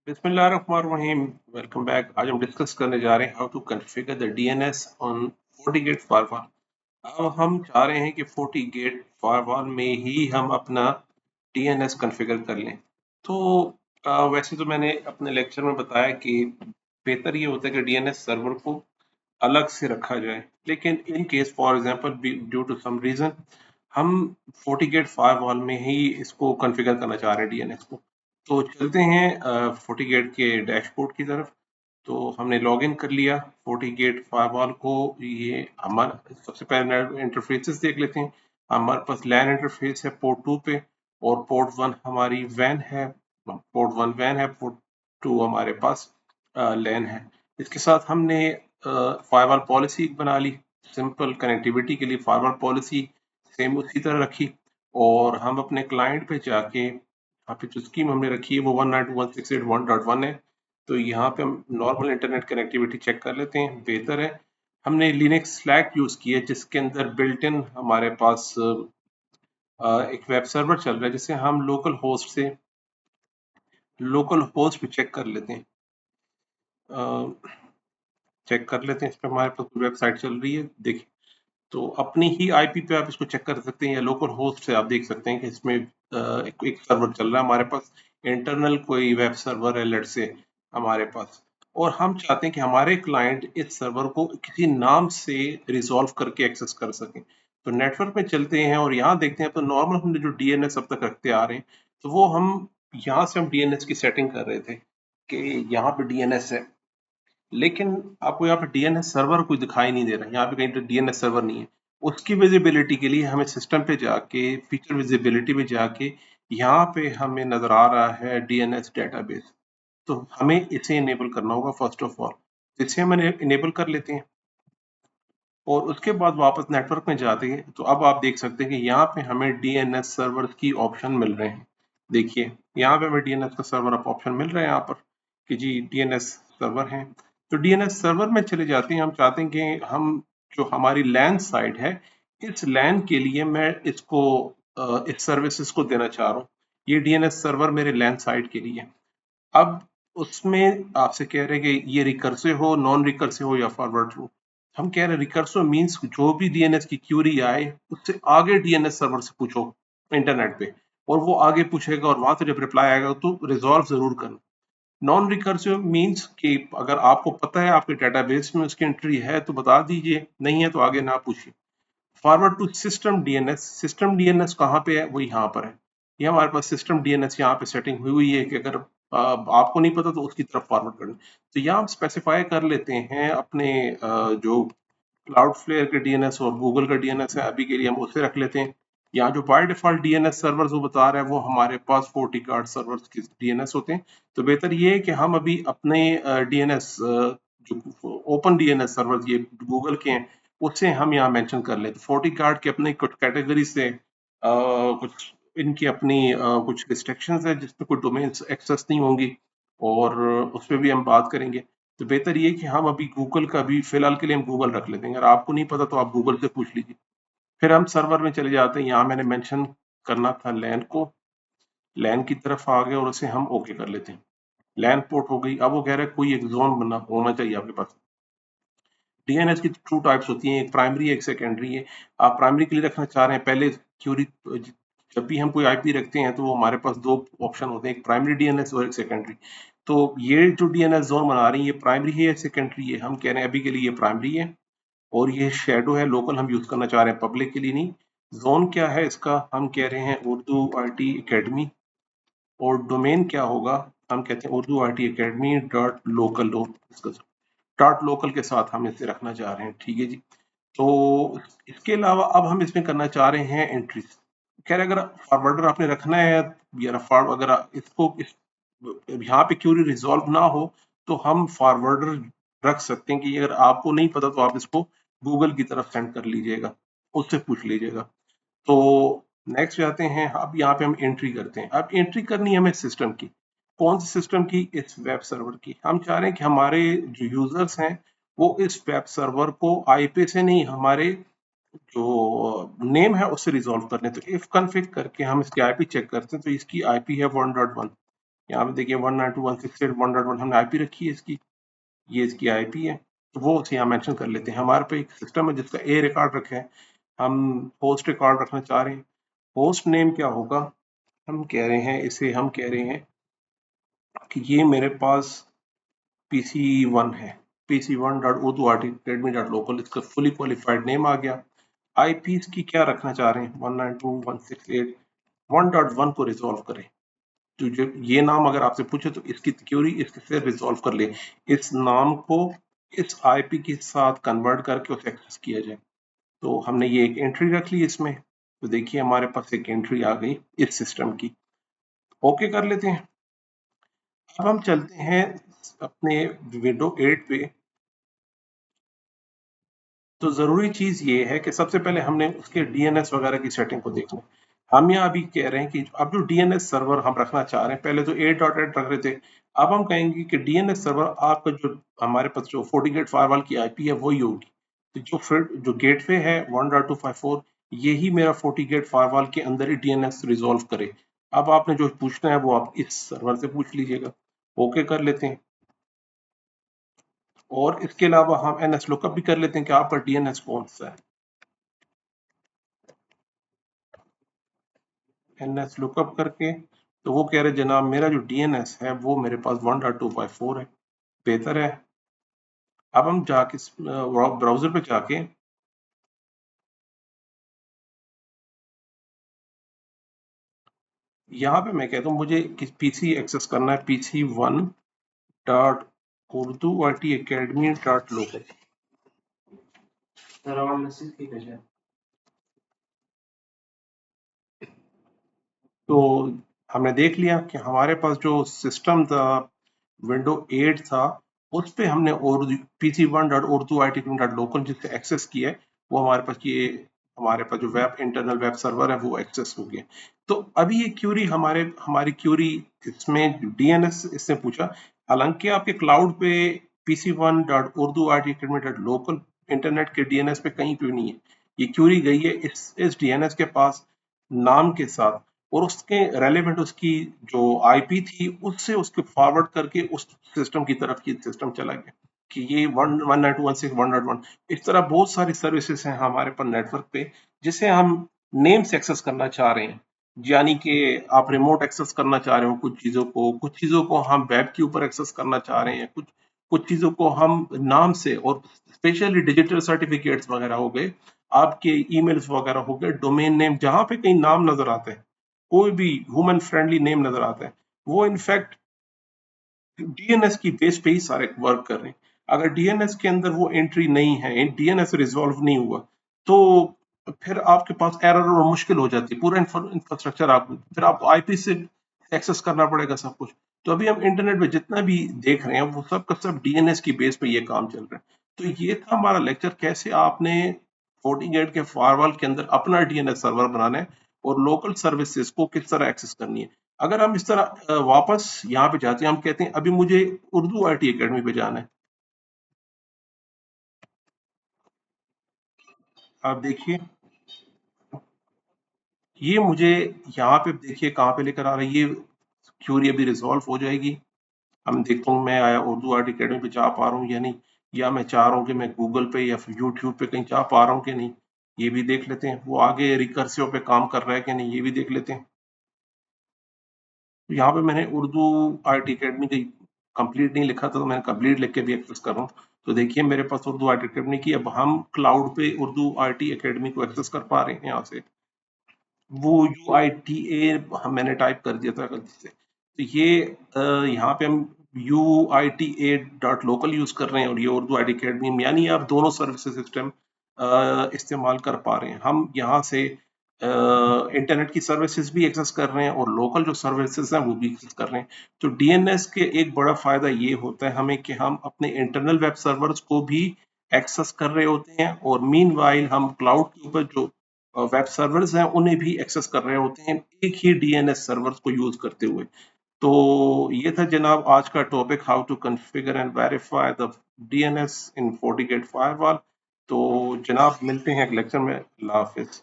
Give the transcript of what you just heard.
बिस्मिल्लाहिर्रहमानिर्रहीम। Welcome back. आज हम डिस्कस करने जा रहे हैं how to configure the DNS on FortiGate firewall. अब हम चाह रहे हैं कि FortiGate फायरवॉल में ही हम अपना डीएनएस कॉन्फ़िगर कर लें। तो वैसे तो मैंने अपने लेक्चर में बताया कि बेहतर ये होता है कि डीएनएस सर्वर को अलग से रखा जाए, लेकिन in case for example due to some reason हम FortiGate फायरवॉल में ही इसको कॉन्फ़िगर करना चाह रहे हैं डीएनएस को। तो चलते हैं FortiGate के डैशबोर्ड की तरफ। तो हमने लॉगिन कर लिया FortiGate फायरवॉल को। ये हमारा सबसे पहले इंटरफेसेस देख लेते हैं। हमारे पास लैन इंटरफेस है पोर्ट 2 पे, और पोर्ट 1 हमारी वैन है। पोर्ट 1 वैन है, पोर्ट 2 हमारे पास लैन है। इसके साथ हमने फायरवॉल पॉलिसी बना ली। सिंपल कनेक्टिविटी के लिए फायरवॉल पॉलिसी सेम उसी तरह रखी, और हम अपने क्लाइंट पे जाके यहाँ पे जो स्कीम हमने रखी है वो 192.168.1.1 है। तो यहाँ पे हम नॉर्मल इंटरनेट कनेक्टिविटी चेक कर लेते हैं, बेहतर है। हमने लिनक्स स्लैक यूज किया है, जिसके अंदर बिल्ट इन हमारे पास एक वेब सर्वर चल रहा है, जिसे हम लोकल होस्ट पे चेक कर लेते हैं। चेक कर लेते हैं, इस पे हमारे पास वेबसाइट चल रही है, देखिए। तो अपनी ही आईपी पे आप इसको चेक कर सकते हैं, या लोकल होस्ट से आप देख सकते हैं कि इसमें एक सर्वर चल रहा है हमारे पास, इंटरनल कोई वेब सर्वर है लेट से हमारे पास। और हम चाहते हैं कि हमारे क्लाइंट इस सर्वर को किसी नाम से रिजॉल्व करके एक्सेस कर सकें। तो नेटवर्क में चलते हैं और यहाँ देखते हैं, तो नॉर्मल हमने जो डीएनएस अब तक रखते आ रहे हैं, तो वो हम यहाँ से हम डीएनएस की सेटिंग कर रहे थे कि यहाँ पे डीएनएस है, लेकिन आपको यहाँ पे डीएनएस सर्वर कोई दिखाई नहीं दे रहा है। यहाँ पे कहीं पे डीएनएस सर्वर नहीं है। उसकी विजिबिलिटी के लिए हमें सिस्टम पे जाके फीचर विजिबिलिटी में जाके यहाँ पे हमें नजर आ रहा है डीएनएस डेटाबेस। तो हमें इसे इनेबल करना होगा फर्स्ट ऑफ ऑल। इसे हम इनेबल कर लेते हैं, और उसके बाद वापस नेटवर्क में जाते हैं। तो अब आप देख सकते हैं कि यहाँ पे हमें डीएनएस सर्वर की ऑप्शन मिल रहे हैं। देखिए, यहाँ पे हमें डीएनएस का सर्वर ऑप्शन मिल रहा है यहाँ पर कि जी डीएनएस सर्वर है। तो डीएनएस सर्वर में चले जाते हैं। हम चाहते हैं कि हम जो हमारी लैन साइट है, इस लैन के लिए मैं इसको इस सर्विसेज को देना चाह रहा हूँ। ये डीएनएस सर्वर मेरे लैन साइट के लिए। अब उसमें आपसे कह रहे हैं कि ये रिकर्सिव हो, नॉन रिकर्सिव हो, या फॉरवर्ड हो। हम कह रहे हैं रिकर्सिव मींस जो भी डीएनएस की क्यूरी आए उससे आगे डीएनएस सर्वर से पूछो इंटरनेट पे, और वो आगे पूछेगा, और वहां से जब रिप्लाई आएगा तो रिजॉल्व जरूर करना। नॉन रिकर्सिव मींस कि अगर आपको पता है आपके डेटाबेस में उसकी एंट्री है तो बता दीजिए, नहीं है तो आगे ना पूछिए। Forward to system DNS. System DNS कहाँ पे है? वो यहाँ पर है। ये हमारे पास सिस्टम डीएनएस यहाँ पे सेटिंग हुई हुई है कि अगर आपको नहीं पता तो उसकी तरफ फॉरवर्ड करना। तो यहाँ हम स्पेसिफाई कर लेते हैं अपने जो क्लाउडफ्लेयर के डीएनएस और गूगल का डीएनएस है, अभी के लिए हम उसे रख लेते हैं। यहाँ जो बाय डिफॉल्ट डीएनएस सर्वर्स वो बता रहा है वो हमारे पास FortiGuard सर्वर्स के डीएनएस होते हैं। तो बेहतर ये है कि हम अभी अपने डीएनएस जो ओपन डीएनएस सर्वर्स ये गूगल के हैं, उसे हम यहाँ मेंशन कर लेते हैं। FortiGuard के अपने कुछ कैटेगरी से कुछ इनकी अपनी कुछ रिस्ट्रिक्शंस है, जिसमें कोई डोमेन्स एक्सेस नहीं होंगी, और उस पर भी हम बात करेंगे। तो बेहतर ये कि हम अभी गूगल का भी फिलहाल के लिए हम गूगल रख लेते हैं। अगर आपको नहीं पता तो आप गूगल से पूछ लीजिए। फिर हम सर्वर में चले जाते हैं। यहाँ मैंने मेंशन करना था लैन को, लैन की तरफ आ गए और उसे हम ओके कर लेते हैं। लैन पोर्ट हो गई। अब वो कह रहा है कोई एक जोन बना होना चाहिए आपके पास। डीएनएस की टू टाइप्स होती हैं, एक प्राइमरी एक सेकेंडरी है। आप प्राइमरी के लिए रखना चाह रहे हैं, पहले क्यूरी जब भी हम कोई आईपी रखते हैं तो वो हमारे पास दो ऑप्शन होते हैं, एक प्राइमरी डीएनएस और एक सेकेंडरी। तो ये जो डीएनएस जोन बना रही है, ये प्राइमरी है या सेकेंडरी है? हम कह रहे हैं अभी के लिए ये प्राइमरी है, और ये शेडो है, लोकल हम यूज करना चाह रहे हैं, पब्लिक के लिए नहीं। जोन क्या है इसका? हम कह रहे हैं उर्दू आईटी एकेडमी। और डोमेन क्या होगा? हम कहते हैं Urdu IT academy dot local dot local के साथ हम इसे रखना चाह रहे हैं, ठीक है जी। तो इसके अलावा अब हम इसमें करना चाह रहे हैं एंट्रीज। खैर, अगर फॉरवर्डर आपने रखना है, या अगर यहाँ पे क्यूरी रिजॉल्व ना हो, तो हम फॉरवर्डर रख सकते हैं कि अगर आपको नहीं पता तो आप इसको गूगल की तरफ सेंड कर लीजिएगा, उससे पूछ लीजिएगा। तो नेक्स्ट जाते हैं। अब यहाँ पे हम एंट्री करते हैं। अब एंट्री करनी है हमें सिस्टम की। कौन सी सिस्टम की? इस वेब सर्वर की। हम चाह रहे हैं कि हमारे जो यूजर्स हैं वो इस वेब सर्वर को आईपी से नहीं, हमारे जो नेम है उससे रिजॉल्व करने। तो इफ कॉन्फ़िग करके हम इसकी आईपी चेक करते हैं, तो इसकी आईपी है 1.1। यहाँ पे देखिए 192.168.1.1 हमने आईपी रखी है इसकी, ये इसकी आईपी है, तो वो उसे यहाँ मेंशन कर लेते हैं। हमारे पे एक सिस्टम है जिसका ए रिकॉर्ड रखे हैं, हम होस्ट रिकॉर्ड रखना चाह रहे हैं। होस्ट नेम क्या होगा, हम कह रहे हैं इसे, हम कह रहे हैं कि ये मेरे पास PC1 है, pc1.urduacademy.local, इसका फुली क्वालिफाइड नेम आ गया। आईपी की क्या रखना चाह रहे हैं, 192.168.1.1 को रिजॉल्व करें। तो जो ये नाम अगर आपसे पूछे तो इसकी क्यूरी इससे रिजॉल्व कर ले, इस नाम को इस आईपी के साथ कन्वर्ट करके उसे एक्सेस किया जाए। तो हमने ये एक एंट्री रख ली इसमें, तो देखिए हमारे पास एक एंट्री आ गई इस सिस्टम की। ओके कर लेते हैं। अब हम चलते हैं अपने विंडो 8 पे। तो ज़रूरी चीज़ ये है कि सबसे पहले हमने उसके डीएनएस वगैरह की सेटिंग को देखना है। हम यहाँ अभी कह रहे हैं कि अब जो डीएनएस सर्वर हम रखना चाह रहे हैं, पहले तो 8.8 रख रहे थे, अब हम कहेंगे कि डीएनएस सर्वर आपका जो हमारे पास जो FortiGate फायरवॉल की आईपी है वही होगी। तो जो गेटवे है 1.254, यही मेरा FortiGate फायरवॉल के अंदर ही डीएनएस रिजॉल्व करे। अब आपने जो पूछना है वो आप इस सर्वर से पूछ लीजिएगा। ओके कर लेते हैं। और इसके अलावा हम एनएस लुकअप भी कर लेते हैं कि आपका डीएनएस कौन सा है। एनएस लुकअप करके तो वो कह रहे जनाब मेरा जो डीएनएस है वो मेरे पास 1.254 है, बेहतर है। अब हम जाके ब्राउजर पे जाके यहाँ पे मैं कहता हूँ मुझे पीसी एक्सेस करना है, PC1.urduacademy.local। तो हमने देख लिया कि हमारे पास जो सिस्टम था विंडो 8 था, उस पे हमने और PC1.urduacademy.local जिससे एक्सेस किया है, वो हमारे पास ये हमारे पास जो वेब इंटरनल वेब सर्वर है वो एक्सेस हो गया। तो अभी ये क्यूरी हमारी क्यूरी इसमें डीएनएस इससे पूछा, हालांकि आपके क्लाउड पे PC1.urduacademy.local इंटरनेट के डीएनएस पे कहीं पे नहीं है, ये क्यूरी गई है इस डीएनएस के पास नाम के साथ, और उसके रेलेवेंट उसकी जो आईपी थी उससे उसके फॉरवर्ड करके उस सिस्टम की तरफ ये सिस्टम चला गया कि ये 192.168.1.1। इस तरह बहुत सारी सर्विसेज हैं हमारे पर नेटवर्क पे जिसे हम नेम से एक्सेस करना चाह रहे हैं, यानी कि आप रिमोट एक्सेस करना चाह रहे हो कुछ चीज़ों को हम वेब के ऊपर एक्सेस करना चाह रहे हैं, कुछ कुछ चीज़ों को हम नाम से, और स्पेशली डिजिटल सर्टिफिकेट्स वगैरह हो गए, आपके ईमेल्स वगैरह हो गए, डोमेन नेम जहाँ पे कहीं नाम नजर आते हैं, कोई भी ह्यूमन फ्रेंडली नेम नजर आता है, वो इनफैक्ट डीएनएस की बेस पे ही सारे वर्क कर रहे हैं। अगर डीएनएस के अंदर वो एंट्री नहीं है, डीएनएस रिजॉल्व नहीं हुआ, तो फिर आपके पास एरर और मुश्किल हो जाती है, पूरा इंफ्रास्ट्रक्चर आप फिर आपको आईपी से एक्सेस करना पड़ेगा सब कुछ। तो अभी हम इंटरनेट पे जितना भी देख रहे हैं वो सब का सब डीएनएस की बेस पे ये काम चल रहा है। तो ये था हमारा लेक्चर, कैसे आपने FortiGate के फायरवॉल के अंदर अपना डीएनएस सर्वर बनाना है और लोकल सर्विसेज को किस तरह एक्सेस करनी है। अगर हम इस तरह वापस यहाँ पे जाते हैं, हम कहते हैं अभी मुझे उर्दू आईटी एकेडमी पे जाना है। आप देखिए ये मुझे यहाँ पे देखिए कहाँ पे लेकर आ रहा है, ये क्यूरी अभी रिजॉल्व हो जाएगी। हम देखता हूँ मैं आया उर्दू आर्ट अकेडमी पे जा पा रहा हूँ या नहीं, या मैं चाह रहा हूँ कि मैं गूगल पे या फिर यूट्यूब पे कहीं जा पा रहा हूँ कि नहीं, ये भी देख लेते हैं। वो आगे रिकर्सिव पे काम कर रहा है कि नहीं, ये भी देख लेते हैं। तो यहाँ पे मैंने उर्दू आर्ट अकेडमी की कंप्लीट नहीं लिखा था, तो मैंने कंप्लीट लिख के भी एक्सेस कर रहा हूँ। तो देखिए मेरे पास उर्दू आर्ट अकेडमी की, अब हम क्लाउड पे उर्दू आर्ट अकेडमी को एक्सेस कर पा रहे हैं यहाँ से। वो UITA मैंने टाइप कर दिया था गलती से, तो ये यहाँ पे हम UITA.local यूज कर रहे हैं और ये उर्दू आईटी अकेडमी, यानी आप दोनों सर्विस सिस्टम इस्तेमाल कर पा रहे हैं। हम यहाँ से इंटरनेट की सर्विसेज भी एक्सेस कर रहे हैं और लोकल जो सर्विसेज हैं वो भी एक्सेस कर रहे हैं। तो डीएनएस के एक बड़ा फायदा ये होता है हमें कि हम अपने इंटरनल वेब सर्वर्स को भी एक्सेस कर रहे होते हैं, और मीनवाइल हम क्लाउड के ऊपर जो वेब सर्वर्स हैं उन्हें भी एक्सेस कर रहे होते हैं एक ही डीएनएस सर्वर्स को यूज करते हुए। तो ये था जनाब आज का topic, how to configure and verify the DNS in FortiGate firewall. तो जनाब मिलते हैं अगले लेक्चर में। अल्लाह हाफिज।